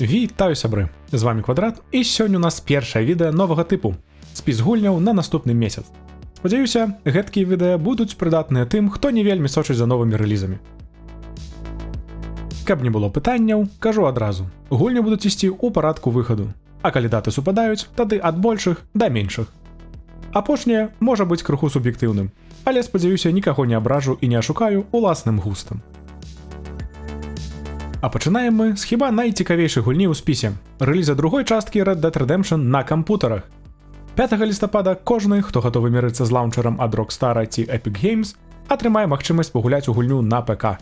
Вітаю, сябры! З вами Квадрат, і сёння у нас першае відэа новага тыпу. Спіс гульняў на наступны месяц. Спадзяюся, гэткія відэа будуць прыдатныя тым, хто не вельмі сочыць за новымі рэлізамі. Каб не было пытанняў, кажу адразу. Гульні будуць ісці ў парадку выхаду. А калі даты супадаюць, тады ад большых да меншых. Апошняе можа быць крыху суб'ектыўным, але спадзяюся, нікаго не абражу і не ашукаю уласным густам. А пачынаем мы з хіба найцікавейшай гульні ў спісе – рэліза другой часткі Red Dead Redemption на кампутарах. 5 лістапада кожны, хто гатовы мірыцца з лаунчерам ад Rockstar ці Epic Games, атрымае магчымасць пагуляць у гульню на ПК.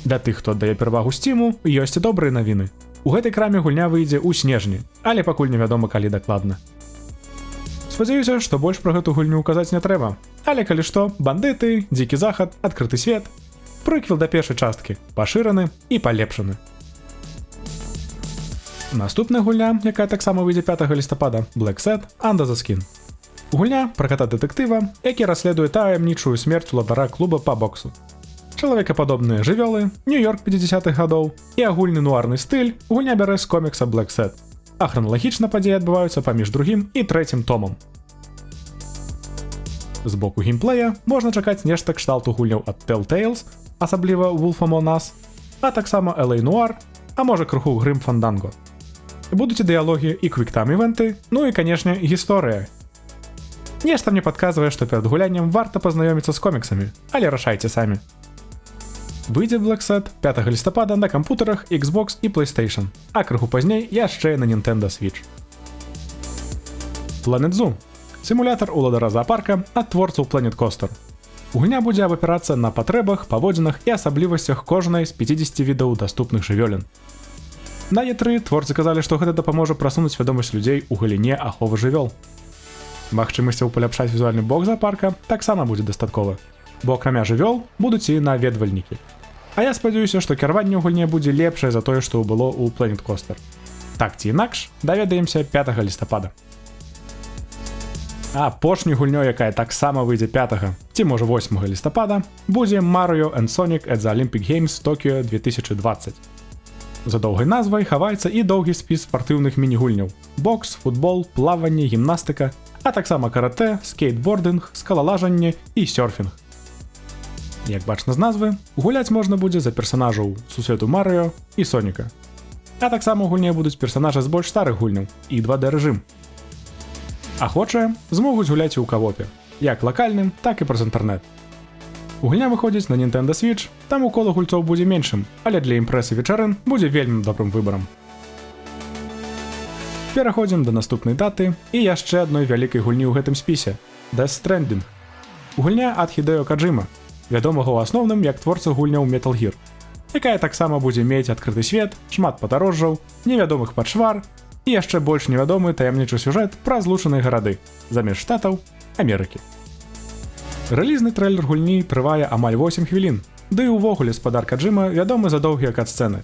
Для тых, хто аддае перавагу Steam'у, ёсць і добрыя навіны. У гэтай краме гульня выйдзе ў снежні, але пакуль невядома, калі дакладна. Спадзяюся, што больш пра гэту гульню казаць не трэба. Але калі што, бандыты, дзікі захад, адкрыты свет – прыквел да першай часткі, пашыраны і палепшаны. Наступная гульня, якая таксама выйдзе 5 лістапада, Black Set Under the Skin. Гульня пра ката-дэтэктыва, які расследуе таямнічую смерць уладара клуба па боксу. Чалавекападобныя жывёлы, Нью-Йорк 50-х гадоў і агульны нуарны стыль гульня бярэ з комікса Black Set, а храналагічна падзеі адбываюцца паміж другім і трэцім томам. З боку геймплея можна чакаць нешта кшталту гульняў ад Telltales, асабліва Wolf Among Us, а таксама LA Noire, а можа крыху Grim Fandango. Будуць і дыялогі, і квіктайм-івенты, ну і, канешне, гісторыя. Нешта мне падказвае, што перад гуляннем варта пазнаёміцца з коміксамі, але рашайце самі. Выйдзе Black Set 5 лістапада на кампутарах, Xbox і PlayStation, а крыху пазней яшчэ на Nintendo Switch. Planet Zoo – сімулятар уладара заапарка ад творцаў Planet Coaster. Гульня будзе абапірацца на патрэбах, паводзінах і асаблівасцях кожнай з 50 відаў даступных жывёлін. На E3 творцы казалі, што гэта дапаможа прасунуць свядомасць людзей у галіне аховы жывёл. Магчымасцяў паляпшаць візуальны бок заапарка таксама будзе дастаткова, бо акрамя жывёл будуць і наведвальнікі. А я спадзяюся, што кіраванне ў гульне будзе лепшае за тое, што было ў Planet Coaster. Так ці інакш, даведаемся 5 лістапада. А апошняй гульнёй, якая таксама выйдзе 5 ці можа 8 лістапада, будзе Mario & Sonic at the Olympic Games Tokyo 2020. За доўгай назвай хаваецца і доўгі спіс спартыўных міні-гульняў – бокс, футбол, плаванне, гімнастыка, а таксама каратэ, скейтбордынг, скалалажанне і сёрфінг. Як бачна з назвы, гуляць можна будзе за персанажаў сусвету Марыо і Соніка. А таксама у гульне будуць персанажы з больш старых гульняў і 2D-рэжым. Ахвочыя змогуць гуляць і ў каопе, як лакальным, так і праз інтэрнэт. Гульня выходзіць на Nintendo Switch, таму кола гульцоў будзе меншым, але для імпрэс і вечарын будзе вельмі добрым выбарам. Пераходзім да наступнай даты і яшчэ адной вялікай гульні ў гэтым спісе – Death Stranding. Гульня ад Хідео Каджыма, вядомага ў асноўным як творца гульняў Metal Gear, якая таксама будзе мець адкрыты свет, шмат падарожжаў, невядомых падшвар і яшчэ больш невядомы таямнічы сюжэт пра злучаныя гарады замест штатаў Амерыкі. Рэлізны трэйлер гульні трывае амаль 8 хвілін, ды і ўвогуле спадар Каджыма вядомы за доўгія кат-сцэны.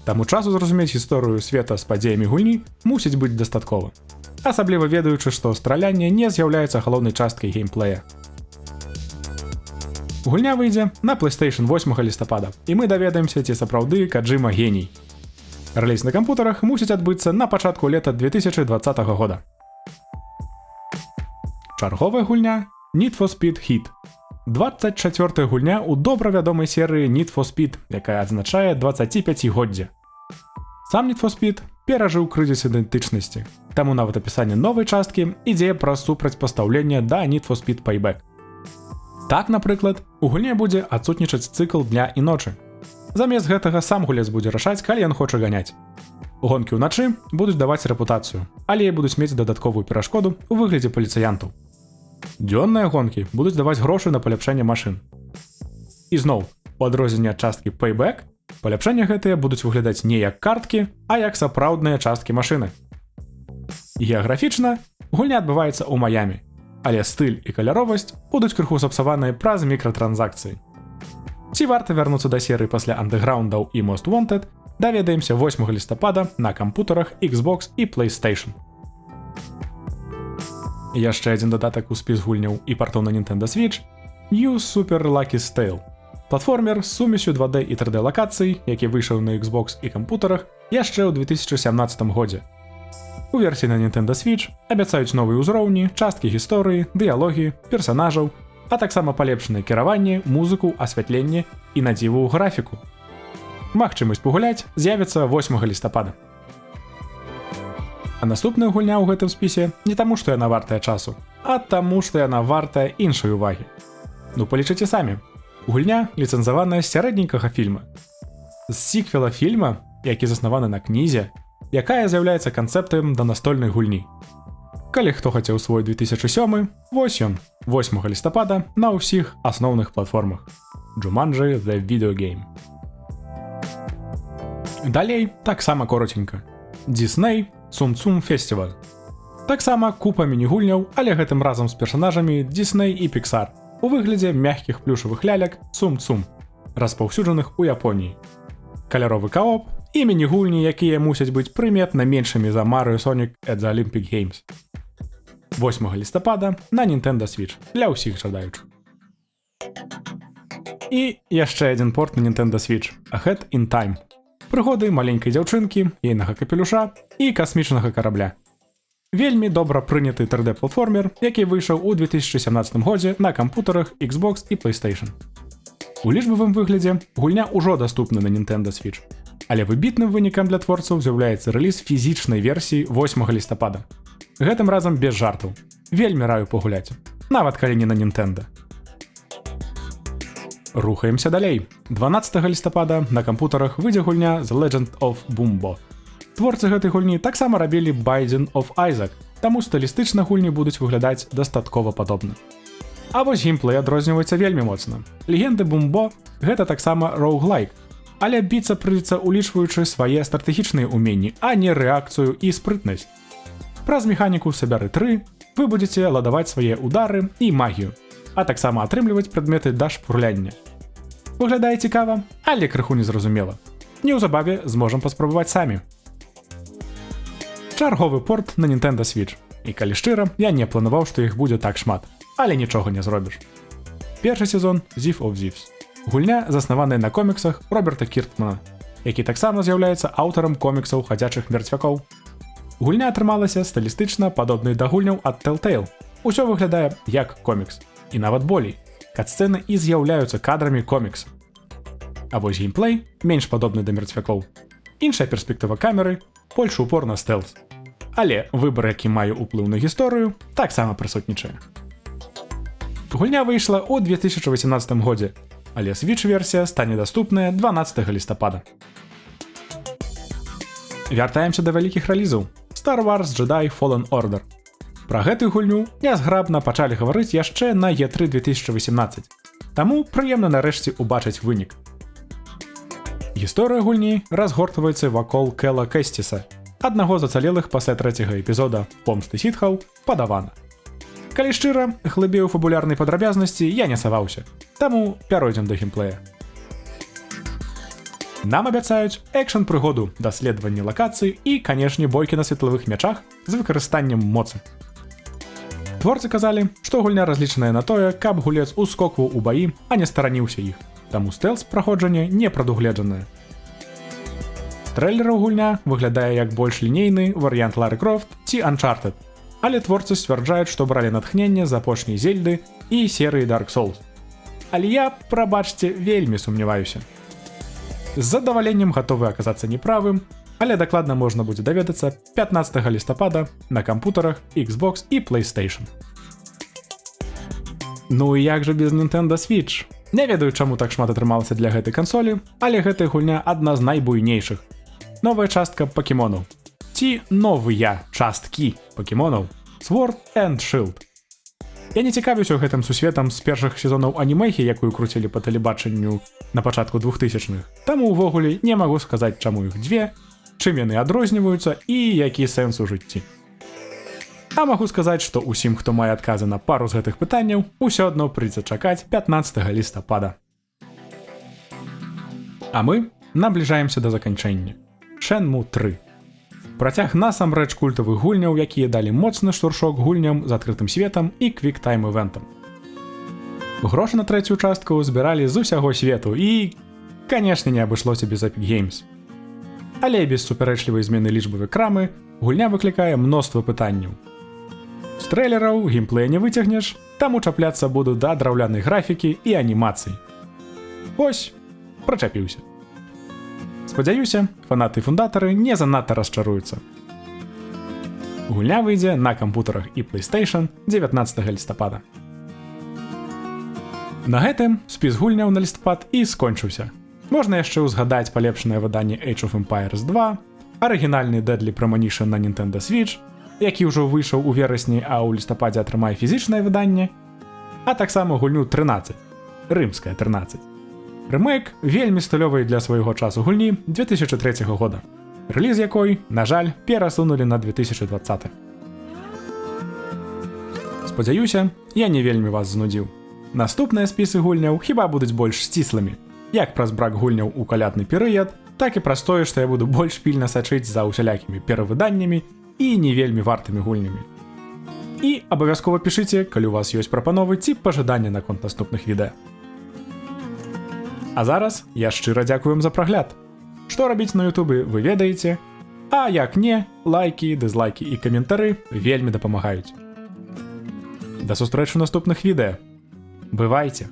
Таму часу зразумець гісторыю света з падзеямі гульні мусіць быць дастаткова. Асабліва ведаючы, што стралянне не з'яўляецца галоўнай часткай геймплея. Гульня выйдзе на PlayStation 8 лістапада, і мы даведаемся, ці сапраўды Каджыма геній. Рэліз на кампутарах мусіць адбыцца на пачатку лета 2020 года. Чарговая гульня Need for Speed Heat. 24-я гульня ў добра вядомай серыі Need for Speed, якая адзначае 25-годдзе. Сам Need for Speed перажыў крызіс ідэнтычнасці, таму нават апісанне новай часткі ідзе праз супрацьпастаўленне да Need for Speed Payback. Так, напрыклад, у гульне будзе адсутнічаць цыкл дня і ночы. Замест гэтага сам гулец будзе рашаць, калі ён хоча ганяць. Гонкі ўначы будуць даваць рэпутацыю, але і будуць мець дадатковую перашкоду ў выглядзе паліцыянтаў. Дзённыя гонкі будуць даваць грошы на паляпшэнне машын. І зноў, у адрозненне ад часткі Payback, паляпшэнне гэтыя будуць выглядаць не як карткі, а як сапраўдныя часткі машыны. Геаграфічна гульня адбываецца ў Маямі, але стыль і каляровасць будуць крыху сапсаваныя праз мікратранзакцыі. Ці варта вярнуцца да серыі пасля Underground'аў і Most Wanted, даведаемся 8 лістапада на кампутарах, Xbox і PlayStation. Яшчэ адзін дадатак у спіс гульняў і партоў на Nintendo Switch – New Super Lucky's Tale. Платформер з сумесю 2D і 3D лакацый, які выйшаў на Xbox і кампутарах яшчэ ў 2017 годзе. У версіі на Nintendo Switch абяцаюць новыя ўзроўні, часткі гісторыі, дыялогі, персанажаў, а таксама палепшанае кіраванне, музыку, асвятленне і надзіву графіку. Магчымасць пагуляць з'явіцца 8 лістапада. А наступная гульня ў гэтым спісе не таму, што яна вартая часу, а таму, што яна вартая іншай увагі. Ну палічыце самі. Гульня ліцэнзаваная з сярэдненькага фільма. З сіквела фільма, які заснаваны на кнізе, якая з'яўляецца канцэптам да настольнай гульні. Калі хто хацеў свой 2007, вось ён, 8 лістапада на ўсіх асноўных платформах. Jumanji The Video Game. Далей таксама коротенька. Disney Tsum Tsum Festival. Таксама купа міні-гульняў, але гэтым разам з персанажамі Disney і Pixar у выглядзе мягкіх плюшавых лялек Tsum Tsum, распаўсюджаных у Японіі. Каляровы каоп і міні-гульні, якія мусяць быць прыметна меншымі за Mario Sonic at the Olympic Games. 8 лістапада на Nintendo Switch для ўсіх жадаючых. І яшчэ адзін порт на Nintendo Switch Ahead in Time. Прыгоды маленькай дзяўчынкі, ейнага капелюша і касмічнага карабля. Вельмі добра прыняты 3D-платформер, які выйшаў у 2017 годзе на кампутарах, Xbox і PlayStation. У лічбавым выглядзе гульня ўжо даступна на Nintendo Switch, але выбітным вынікам для творцаў з'яўляецца рэліз фізічнай версіі 8 лістапада. Гэтым разам без жартаў. Вельмі раю пагуляць, нават калі не на Nintendo. Рухаемся далей. 12 лістапада на кампутарах выйдзе гульня The Legend of Bumbo. Творцы гэтай гульні таксама рабілі Binding of Isaac, таму стылістычна гульні будуць выглядаць дастаткова падобна. А вось геймплей адрозніваецца вельмі моцна. Легенды Bumbo — гэта таксама роуглайк, але біцца прыйдзецца улічваючы свае стратэгічныя ўменні, а не рэакцыю і спрытнасць. Праз механіку «Сабяры 3» вы будзеце ладаваць свае удары і магію, а таксама атрымліваць прадметы да шпурляння. Выглядае цікава, але крыху незразумела. Неўзабаве зможам паспрабаваць самі. Чарговы порт на Nintendo Switch. І калі шчыра, я не планаваў, што іх будзе так шмат, але нічога не зробіш. Першы сезон Thief of Thieves. Гульня заснаваная на коміксах Роберта Кіртмана, які таксама з'яўляецца аўтарам коміксаў «Хадзячых мертвякоў». Гульня атрымалася стылістычна падобнай да гульняў ад Telltale. Усё выглядае як комікс. І нават болей. Кат-сцэны і з'яўляюцца кадрамі комікса. А вось геймплей менш падобны да мертвякоў. Іншая перспектыва камеры, больш упор на стэлс. Але выбар, які мае ўплыў на гісторыю, таксама прысутнічае. Гульня выйшла ў 2018 годзе, але Switch-версія стане даступная 12 лістапада. Вяртаемся да вялікіх рэлізаў. Star Wars Jedi Fallen Order. Пра гэтую гульню нязграбна пачалі гаварыць яшчэ на E3 2018, таму прыемна нарэшце ўбачыць вынік. Гісторыя гульні разгортваецца вакол Кэла Кэсціса, аднаго з ацалелых пасля трэцяга эпізода «Помсты сітхаў» падавана. Калі шчыра, глыбей у фабулярнай падрабязнасці я не саваўся, таму пяройдзем да геймплея. Нам абяцаюць экшн-прыгоду, даследаванне лакацый і, канешне, бойкі на светлавых мячах з выкарыстаннем моцы. Творцы казалі, што гульня разлічаная на тое, каб гулец ускокваў у баі, а не стараніўся іх, таму стэлс праходжання не прадугледжанае. З трэйлераў гульня выглядае як больш лінейны варыянт Лары Крофт ці Uncharted, але творцы сцвярджаюць, што бралі натхненне з апошняй Зельды і серыі Dark Souls. Але я, прабачце, вельмі сумняваюся. З задаваленнем гатовы аказацца неправым, але дакладна можна будзе даведацца 15 лістапада на кампутарах, Xbox і PlayStation. Ну і як жа без Nintendo Switch? Не ведаю, чаму так шмат атрымалася для гэтай кансолі, але гэтая гульня адна з найбуйнейшых. Новая частка пакемонаў. Ці новыя часткі пакемонаў Sword and Shield. Я не цікавіўся гэтым сусветам з першых сезонаў анімэхі, якую круцілі па тэлебачанню на пачатку 2000-х. Таму ўвогуле не магу сказаць, чаму іх дзве, чым яны адрозніваюцца і які сэнс у жыцці. А магу сказаць, што ўсім, хто мае адказы на пару з гэтых пытанняў, усё адно прыйдзецца чакаць 15 лістапада. А мы набліжаемся да заканчэння. Shenmue 3. Працяг насамрэч культавых гульняў, якія далі моцны штуршок гульням з адкрытым светам і квік-тайм-івентам. Грошы на трэцюю частку збіралі з усяго свету і, канешне, не абышлося без Epic Games. Але без супярэчлівай змены лічбавай крамы гульня выклікае мноства пытанняў. З трэйлераў геймплея не выцягнеш, таму чапляцца буду да драўлянай графікі і анімацый. Ось, прачапіўся. Спадзяюся, фанаты і фундатары не занадта расчаруюцца. Гульня выйдзе на кампутарах і PlayStation 19 лістапада. На гэтым спіс гульняў на лістапад і скончыўся. Можна яшчэ ўзгадаць палепшанае выданне Age of Empires 2, арыгінальны Deadly Premonition на Nintendo Switch, які ўжо выйшаў у верасні, а ў лістападзе атрымае фізічнае выданне, а таксама гульню 13, рымская 13. Рэмейк вельмі стылёвай для свайго часу гульні 2003 года, рэліз якой, на жаль, перасунулі на 2020. Спадзяюся, я не вельмі вас знудзіў. Наступныя спісы гульняў хіба будуць больш сціслымі, як праз брак гульняў у калядны перыяд, так і праз тое, што я буду больш пільна сачыць за ўсялякімі перавыданнямі і не вельмі вартымі гульнямі. І абавязкова пішыце, калі у вас ёсць прапановы ці пажаданні наконт наступных відэа. А зараз я шчыра дзякую вам за прагляд. Што рабіць на Ютубе, вы ведаеце, а як не, лайкі, дызлайкі і каментары вельмі дапамагаюць. Да сустрэчы ў наступных відэа. Бывайце!